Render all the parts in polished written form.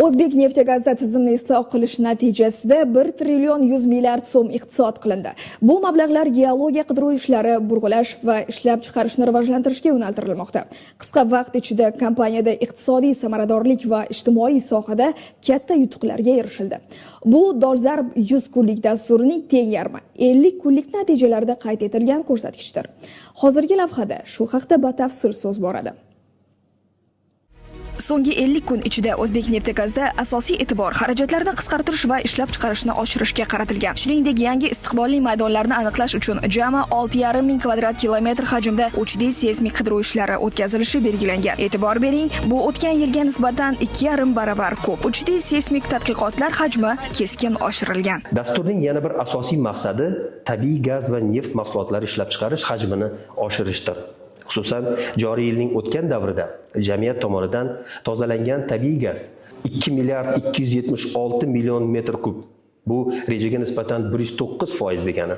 O'zbek neft-gazda tizimni isloh qilish natijasida 1 trillion 100 milliard so'm iqtisod qilindi. Bu mablag'lar geologiya qidiruv ishlari, burg'ulash va ishlab chiqarishni rivojlantirishga yo'naltirilmoqda. Qisqa vaqt ichida kompaniyada iqtisodiy samaradorlik va ijtimoiy sohada katta yutuqlarga erishildi. Bu dolzarb 100 kunlik dasturining teng yarmi 50 kunlik natijalarda qayd etilgan ko'rsatkichdir. Hozirgi lavhada shu haqda batafsil so'z boradi. So'nggi 50 kun ichida O'zbek neft-gazda asosiy e'tibor xarajatlarni qisqartirish va ishlab chiqarishni oshirishga qaratilgan. Shuningdek, yangi istiqbolli maydonlarni aniqlash uchun jami 6,5 ming kvadrat kilometr hajmda 3D seysmik qidiruv ishlari o'tkazilishi belgilangan. E'tibor bering, bu o'tgan yilga nisbatan 2,5 baravar ko'p. 3D seysmik tadqiqotlar hajmi keskin oshirilgan. Dasturning yana bir asosiy maqsadi tabiiy gaz va neft mahsulotlari ishlab chiqarish hajmini oshirishdir. Xususan, joriy yilning o'tgan davrida jamiyat tomonidan tozalangan tabiiy gaz 2 milliard 276 million metr kub. Bu rejaga nisbatan 109% degani.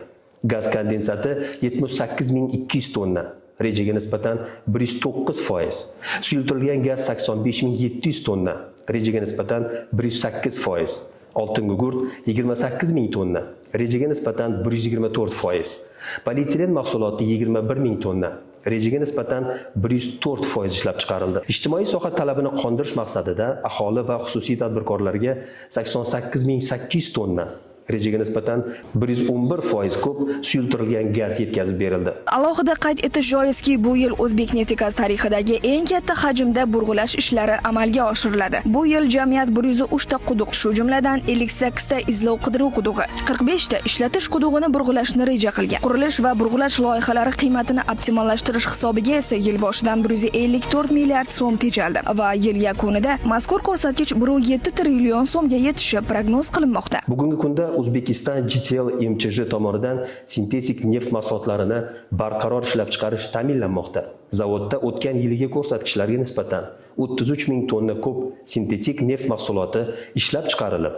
Gaz kondensati 78.200 tonna, rejaga nisbatan 109%. Suyultirilgan gaz 85.700 tonna, rejaga nisbatan 108%. Oltin gugurt 28.000 tonna, rejaga nisbatan 124%. Polietilen mahsuloti 21.000 tonna, rejaga nisbatan 104% ishlab chiqarildi. Ijtimoiy soha talabini qondirish maqsadida aholi va xususiy tadbirkorlarga 88.800 tonna, rejaga nisbatan 111% ko'p suyultirilgan gaz yetkazib berildi. Alohida qayd etish joizki, bu yil O'zbek neft-gaz tarixidagi eng katta hajmda burg'ulash ishlari amalga oshiriladi. Bu yil jamiyat 103 ta quduq, shu jumladan 58 ta izlov qidiruv qudug'i, 45 ta ishlatish qudug'ini burg'ulashni reja qilgan. Qurilish va burg'ulash loyihalari qiymatini optimallashtirish hisobiga esa yil boshidan 154 milliard so'm tejaldi va yil yakunida mazkur ko'rsatkich 1,7 trillion so'mga yetishi prognoz qilinmoqda. Bugungi kunda O'zbekiston GTL MChJ tomonidan sintetik neft mahsulotlarini barqaror ishlab chiqarish ta'minlanmoqda. Zavodda o'tgan yilgi ko'rsatkichlarga nisbatan 33 ming tonna ko'p sintetik neft mahsuloti ishlab chiqarilib,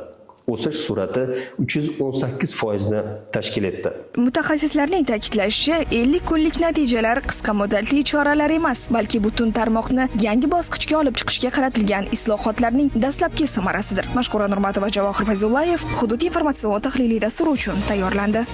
o'sish sur'ati 318% ni tashkil etdi. Mutaxassislarning ta'kidlashicha, 50 kunlik natijalar qisqa muddatli choralar emas, balki butun tarmoqni yangi bosqichga olib chiqishga qaratilgan islohotlarning dastlabki samarasidir. Mashkura Nurmatova, Javohir Fayzullayev, Hududiy informatsion tahliliy dasturi uchun tayyorlandi.